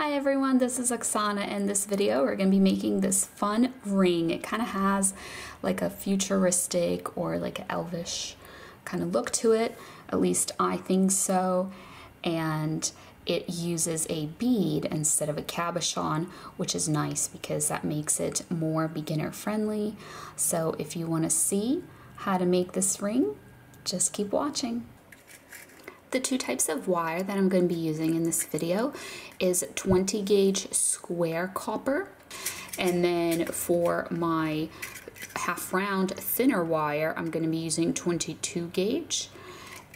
Hi everyone, this is Oksana. In this video we're going to be making this fun ring. It kind of has like a futuristic or like an elvish kind of look to it, at least I think so, and it uses a bead instead of a cabochon, which is nice because that makes it more beginner friendly. So if you want to see how to make this ring, just keep watching. The two types of wire that I'm going to be using in this video is 20 gauge square copper, and then for my half round thinner wire I'm going to be using 22 gauge,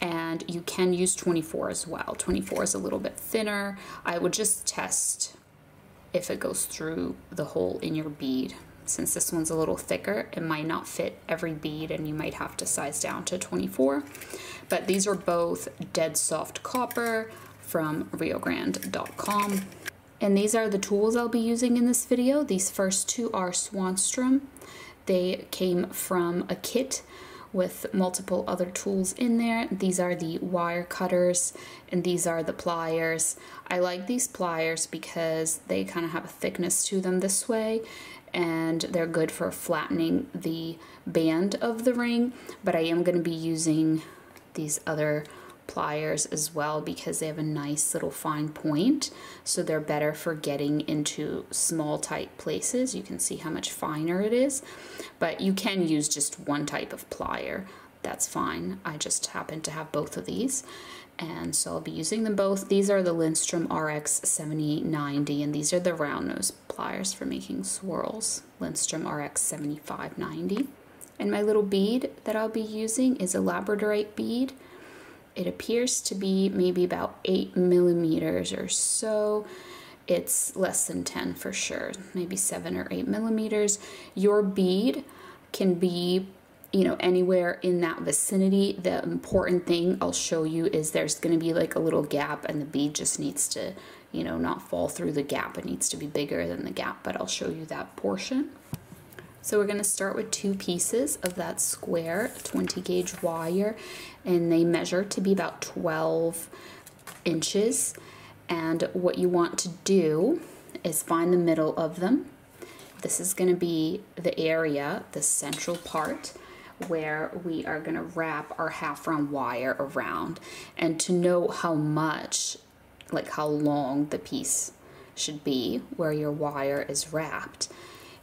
and you can use 24 as well. 24 is a little bit thinner. I would just test if it goes through the hole in your bead. Since this one's a little thicker, it might not fit every bead and you might have to size down to 24. But these are both dead soft copper from riogrande.com. And these are the tools I'll be using in this video. These first two are Lindstrom. They came from a kit with multiple other tools in there. These are the wire cutters and these are the pliers. I like these pliers because they kind of have a thickness to them this way, and they're good for flattening the band of the ring, but I am going to be using these other pliers as well because they have a nice little fine point, so they're better for getting into small tight places. You can see how much finer it is, but you can use just one type of plier. That's fine. I just happen to have both of these, and so I'll be using them both. These are the Lindstrom RX 7890, and these are the round nose pliers for making swirls, Lindstrom RX 7590. And my little bead that I'll be using is a Labradorite bead. It appears to be maybe about 8 millimeters or so. It's less than 10 for sure, maybe 7 or 8 millimeters. Your bead can be, you know, anywhere in that vicinity. The important thing I'll show you is there's going to be like a little gap, and the bead just needs to, you know, not fall through the gap. It needs to be bigger than the gap, but I'll show you that portion. So we're going to start with two pieces of that square 20 gauge wire, and they measure to be about 12 inches. And what you want to do is find the middle of them. This is going to be the area, the central part, where we are going to wrap our half round wire around. And to know how much, like how long the piece should be where your wire is wrapped,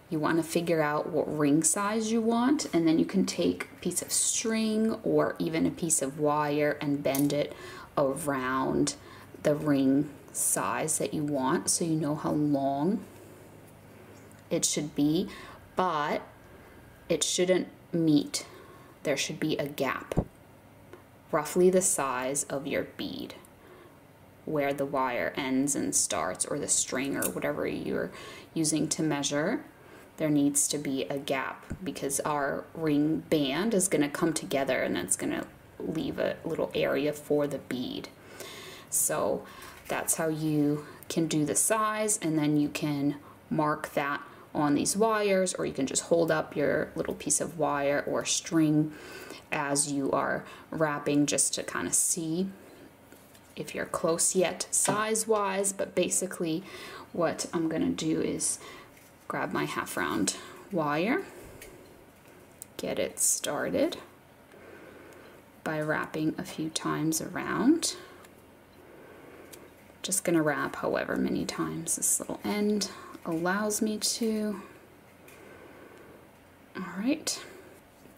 you want to figure out what ring size you want, and then you can take a piece of string or even a piece of wire and bend it around the ring size that you want, so you know how long it should be, but it shouldn't meet. There should be a gap, roughly the size of your bead, where the wire ends and starts, or the string or whatever you're using to measure. There needs to be a gap because our ring band is going to come together and that's going to leave a little area for the bead. So that's how you can do the size, and then you can mark that on these wires, or you can just hold up your little piece of wire or string as you are wrapping just to kind of see if you're close yet size wise. But basically what I'm going to do is grab my half round wire, get it started by wrapping a few times around. Just gonna wrap however many times this little end allows me to. All right,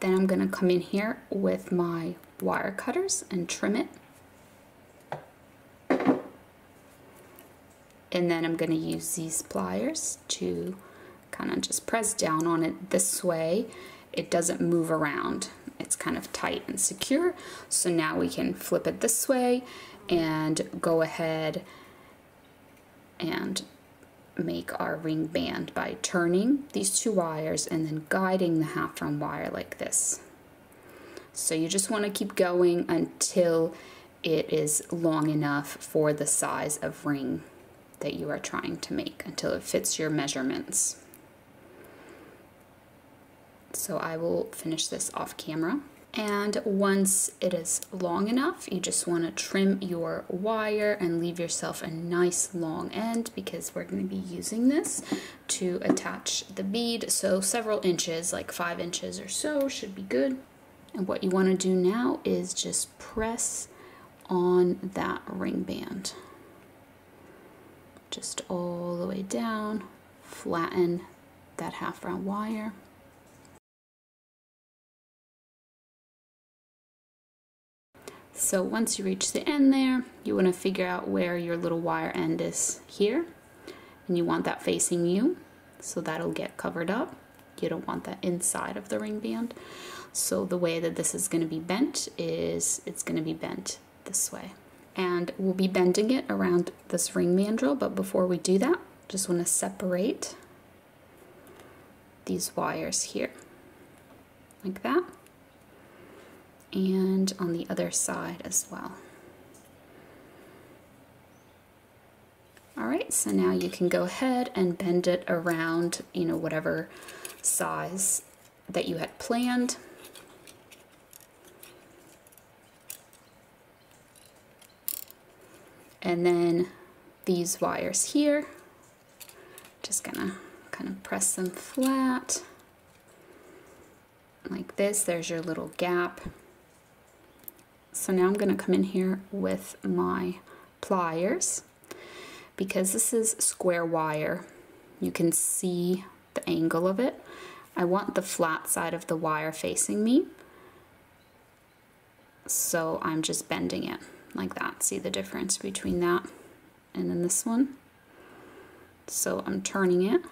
then I'm gonna come in here with my wire cutters and trim it. And then I'm gonna use these pliers to kind of just press down on it this way. It doesn't move around. It's kind of tight and secure. So now we can flip it this way and go ahead and make our ring band by turning these two wires and then guiding the half round wire like this. So you just want to keep going until it is long enough for the size of ring that you are trying to make, until it fits your measurements. So I will finish this off camera. And once it is long enough, you just want to trim your wire and leave yourself a nice long end, because we're going to be using this to attach the bead. So several inches, like 5 inches or so, should be good. And what you want to do now is just press on that ring band. Just all the way down, flatten that half round wire. So once you reach the end there, you want to figure out where your little wire end is here, and you want that facing you, so that'll get covered up. You don't want that inside of the ring band. So the way that this is going to be bent is it's going to be bent this way. And we'll be bending it around this ring mandrel, but before we do that, just want to separate these wires here, like that. And on the other side as well. All right, so now you can go ahead and bend it around, you know, whatever size that you had planned. And then these wires here, just gonna kind of press them flat like this. There's your little gap. So now I'm going to come in here with my pliers, because this is square wire. You can see the angle of it. I want the flat side of the wire facing me, so I'm just bending it like that. See the difference between that and then this one? So I'm turning it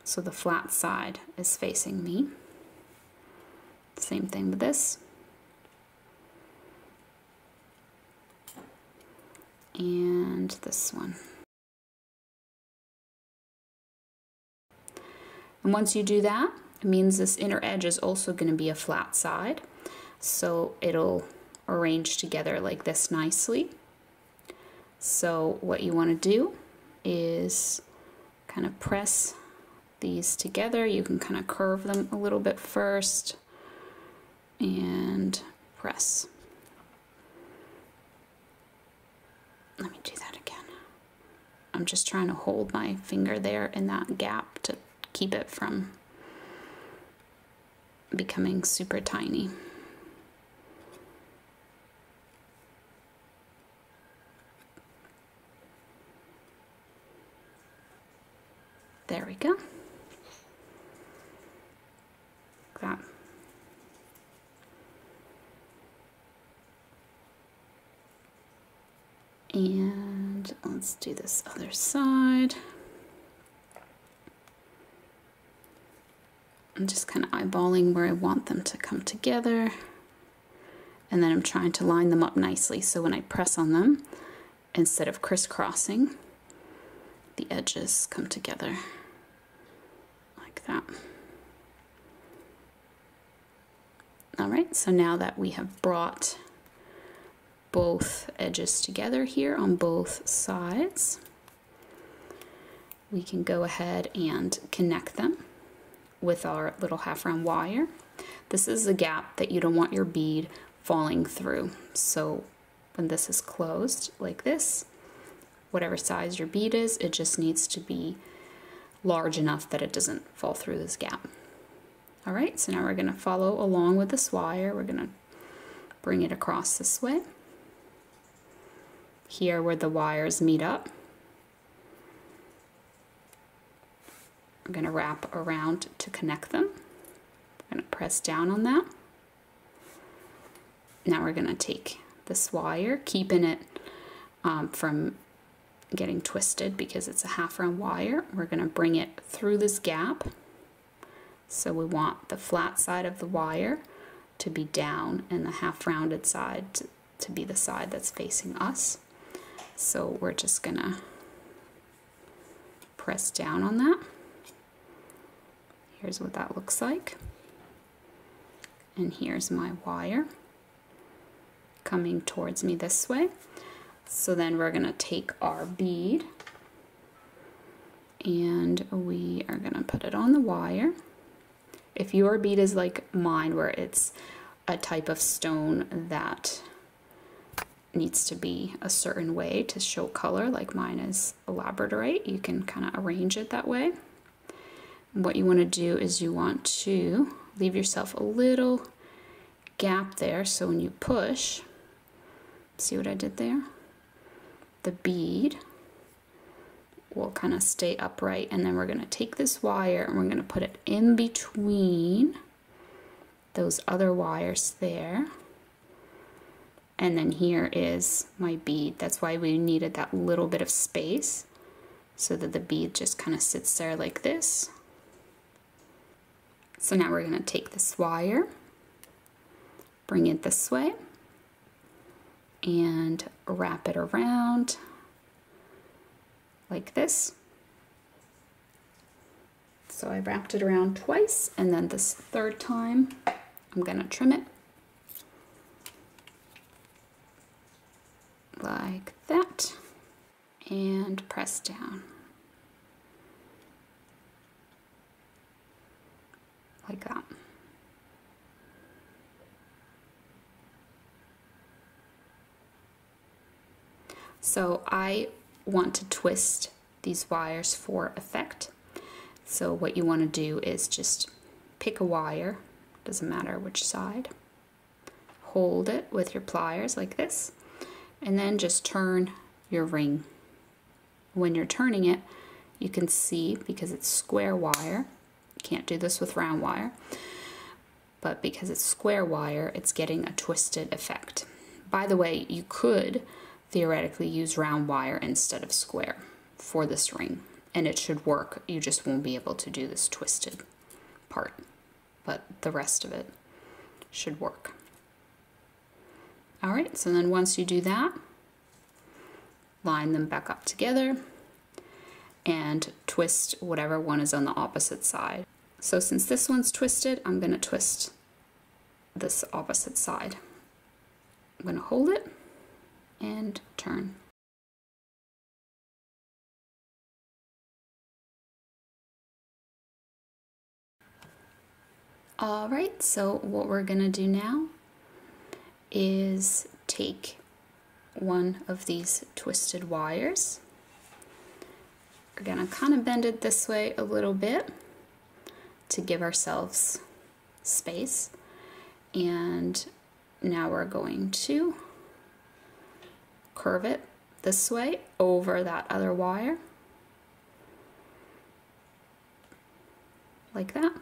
so the flat side is facing me. Same thing with this. And this one. And once you do that, it means this inner edge is also going to be a flat side, so it'll arrange together like this nicely. So what you want to do is kind of press these together. You can kind of curve them a little bit first and press. Let me do that again. I'm just trying to hold my finger there in that gap to keep it from becoming super tiny. There we go. Like that. And let's do this other side. I'm just kind of eyeballing where I want them to come together. And then I'm trying to line them up nicely, so when I press on them, instead of crisscrossing, the edges come together like that. All right, so now that we have brought both edges together here on both sides, we can go ahead and connect them with our little half round wire. This is the gap that you don't want your bead falling through. So when this is closed like this, whatever size your bead is, it just needs to be large enough that it doesn't fall through this gap. All right, so now we're gonna follow along with this wire. We're gonna bring it across this way. Here where the wires meet up, we're going to wrap around to connect them. We're going to press down on that. Now we're going to take this wire, keeping it from getting twisted because it's a half round wire. We're going to bring it through this gap. So we want the flat side of the wire to be down and the half rounded side to be the side that's facing us. So we're just gonna press down on that. Here's what that looks like. And here's my wire coming towards me this way. So then we're gonna take our bead and we are gonna put it on the wire. If your bead is like mine, where it's a type of stone that needs to be a certain way to show color, like mine is a Labradorite, you can kind of arrange it that way. What you want to do is you want to leave yourself a little gap there, so when you push, see what I did there? The bead will kind of stay upright, and then we're going to take this wire and we're going to put it in between those other wires there. And then here is my bead. That's why we needed that little bit of space, so that the bead just kind of sits there like this. So now we're going to take this wire, bring it this way, and wrap it around like this. So I wrapped it around twice, and then this third time I'm going to trim it like that and press down like that. So I want to twist these wires for effect. So what you want to do is just pick a wire, doesn't matter which side, hold it with your pliers like this, and then just turn your ring. When you're turning it, you can see, because it's square wire, you can't do this with round wire, but because it's square wire, it's getting a twisted effect. By the way, you could theoretically use round wire instead of square for this ring, and it should work. You just won't be able to do this twisted part, but the rest of it should work. All right, so then once you do that, line them back up together and twist whatever one is on the opposite side. So since this one's twisted, I'm going to twist this opposite side. I'm going to hold it and turn. All right, so what we're going to do now is take one of these twisted wires. We're going to kind of bend it this way a little bit to give ourselves space, and now we're going to curve it this way over that other wire like that.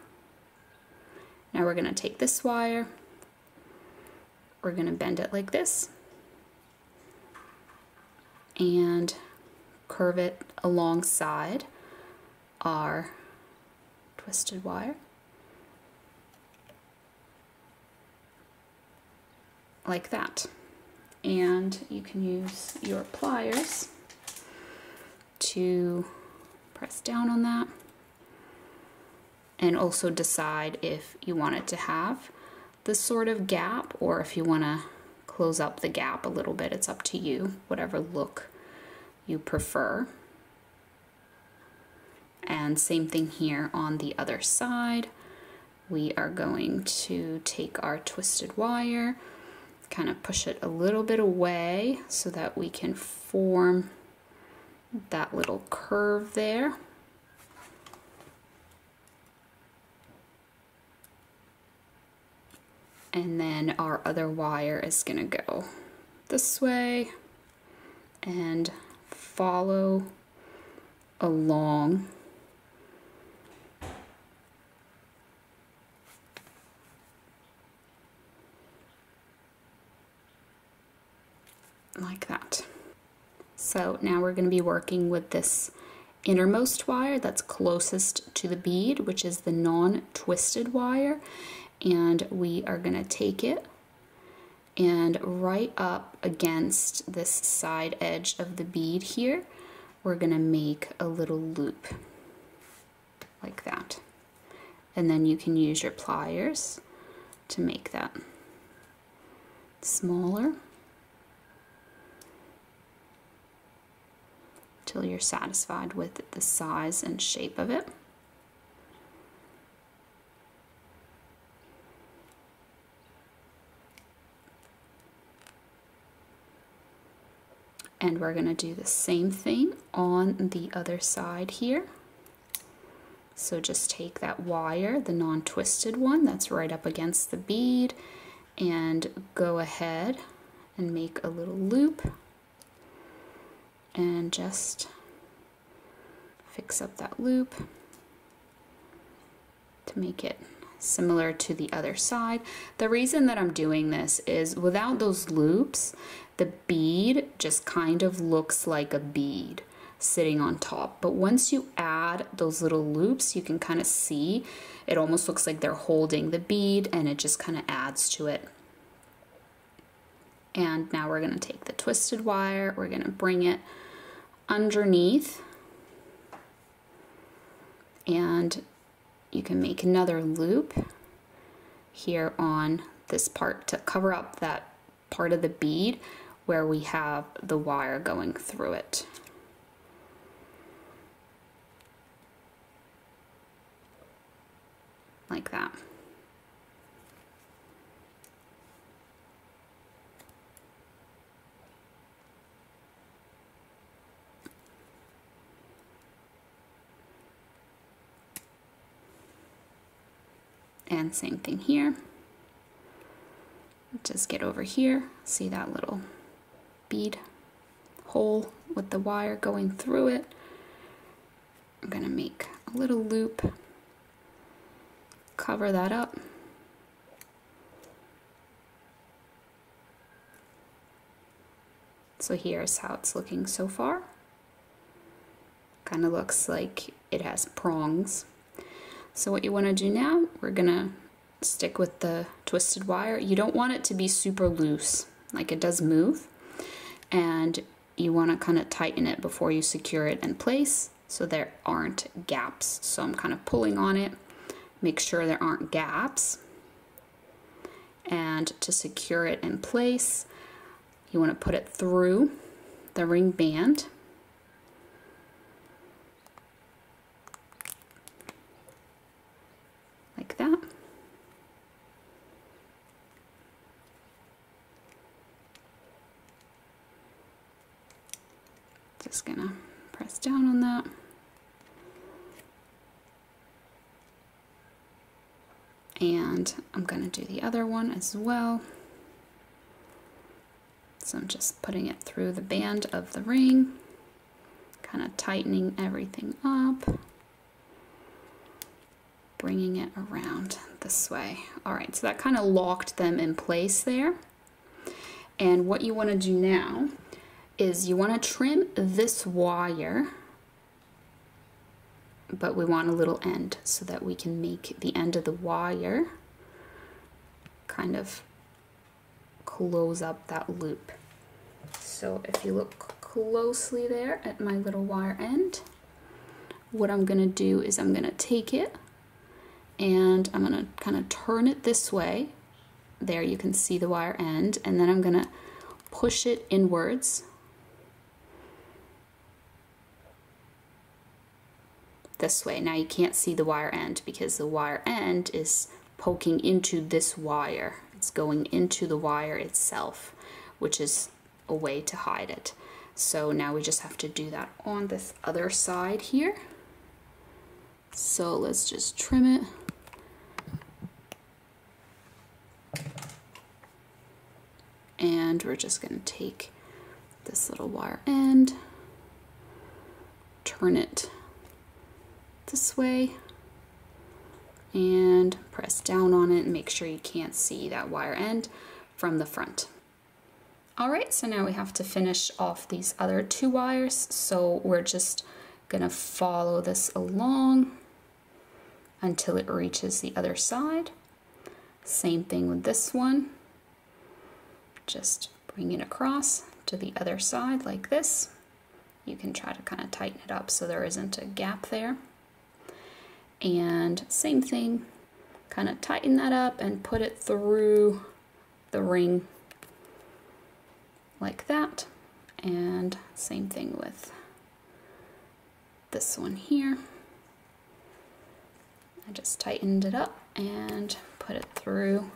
Now we're going to take this wire, we're going to bend it like this and curve it alongside our twisted wire like that. And you can use your pliers to press down on that, and also decide if you want it to have this sort of gap or if you want to close up the gap a little bit. It's up to you, whatever look you prefer. And same thing here on the other side. We are going to take our twisted wire, kind of push it a little bit away so that we can form that little curve there. And then our other wire is going to go this way and follow along like that. So now we're going to be working with this innermost wire that's closest to the bead, which is the non-twisted wire, and we are going to take it and right up against this side edge of the bead here, we're going to make a little loop like that. And then you can use your pliers to make that smaller till you're satisfied with the size and shape of it. And we're gonna do the same thing on the other side here. So just take that wire, the non-twisted one that's right up against the bead, and go ahead and make a little loop and just fix up that loop to make it similar to the other side. The reason that I'm doing this is without those loops, the bead just kind of looks like a bead sitting on top. But once you add those little loops, you can kind of see it almost looks like they're holding the bead, and it just kind of adds to it. And now we're going to take the twisted wire, we're going to bring it underneath, and you can make another loop here on this part to cover up that part of the bead where we have the wire going through it. Like that. And same thing here. Just get over here, see that little bead hole with the wire going through it. I'm gonna make a little loop, cover that up. So here's how it's looking so far. Kind of looks like it has prongs. So what you want to do now, we're gonna stick with the twisted wire. You don't want it to be super loose, like it does move, and you want to kind of tighten it before you secure it in place so there aren't gaps. So I'm kind of pulling on it, make sure there aren't gaps, and to secure it in place, you want to put it through the ring band. Like that. Just gonna press down on that. And I'm gonna do the other one as well. So I'm just putting it through the band of the ring, kind of tightening everything up, bringing it around this way. All right, so that kind of locked them in place there. And what you want to do now is you want to trim this wire, but we want a little end so that we can make the end of the wire kind of close up that loop. So if you look closely there at my little wire end, what I'm going to do is I'm going to take it and I'm going to kind of turn it this way. There you can see the wire end, and then I'm going to push it inwards this way. Now you can't see the wire end because the wire end is poking into this wire. It's going into the wire itself, which is a way to hide it. So now we just have to do that on this other side here. So let's just trim it. And we're just going to take this little wire end, turn it this way, and press down on it and make sure you can't see that wire end from the front. All right, so now we have to finish off these other two wires. So we're just going to follow this along until it reaches the other side. Same thing with this one. Just bring it across to the other side like this. You can try to kind of tighten it up so there isn't a gap there. And same thing, kind of tighten that up and put it through the ring like that. And same thing with this one here. I just tightened it up and put it through.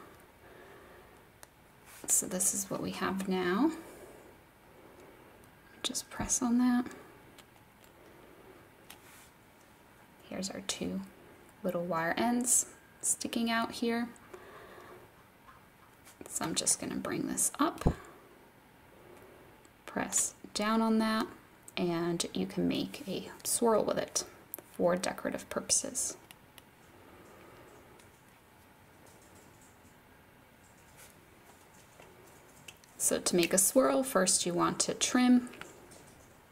So this is what we have now. just press on that. Here's our two little wire ends sticking out here. So I'm just going to bring this up, press down on that, and you can make a swirl with it for decorative purposes. So to make a swirl, first you want to trim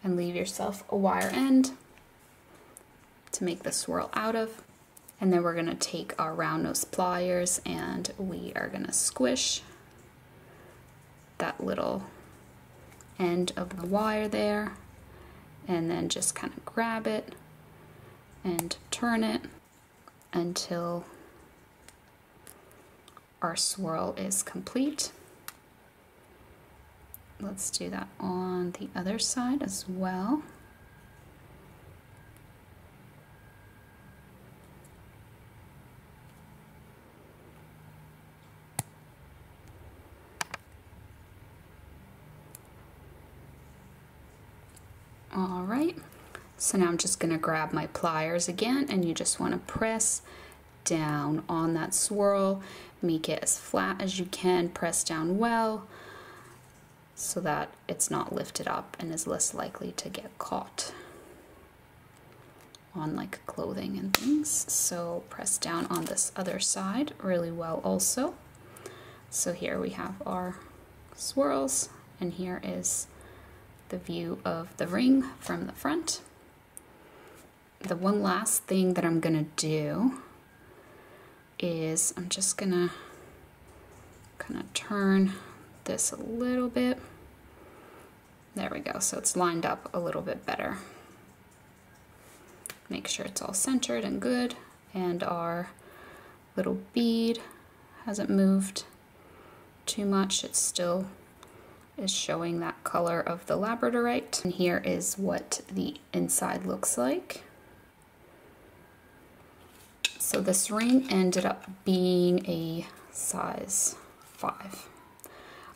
and leave yourself a wire end to make the swirl out of. And then we're going to take our round nose pliers and we are going to squish that little end of the wire there, and then just kind of grab it and turn it until our swirl is complete. Let's do that on the other side as well. All right, so now I'm just going to grab my pliers again, and you just want to press down on that swirl, make it as flat as you can, press down well so that it's not lifted up and is less likely to get caught on like clothing and things. So press down on this other side really well also. So here we have our swirls, and here is the view of the ring from the front. The one last thing that I'm gonna do is I'm just gonna kind of turn this a little bit. There we go, so it's lined up a little bit better. Make sure it's all centered and good, and our little bead hasn't moved too much. It's still is showing that color of the Labradorite. And here is what the inside looks like. So this ring ended up being a size 5.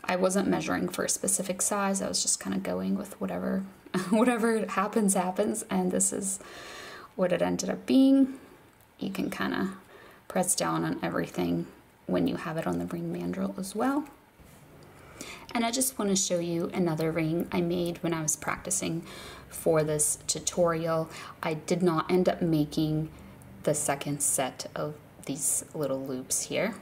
I wasn't measuring for a specific size, I was just kind of going with whatever whatever happens, and this is what it ended up being. You can kind of press down on everything when you have it on the ring mandrel as well. And I just want to show you another ring I made when I was practicing for this tutorial. I did not end up making the second set of these little loops here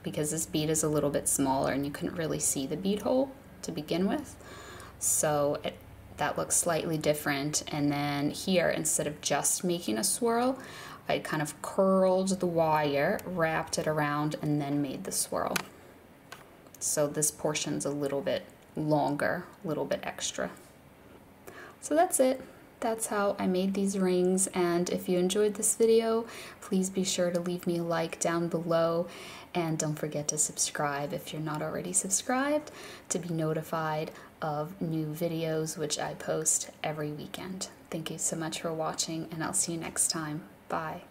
because this bead is a little bit smaller and you couldn't really see the bead hole to begin with. So that looks slightly different. And then here, instead of just making a swirl, I kind of curled the wire, wrapped it around, and then made the swirl. So this portion's a little bit longer, a little bit extra. So that's it. That's how I made these rings, and if you enjoyed this video, please be sure to leave me a like down below, and don't forget to subscribe if you're not already subscribed to be notified of new videos which I post every weekend. Thank you so much for watching, and I'll see you next time. Bye.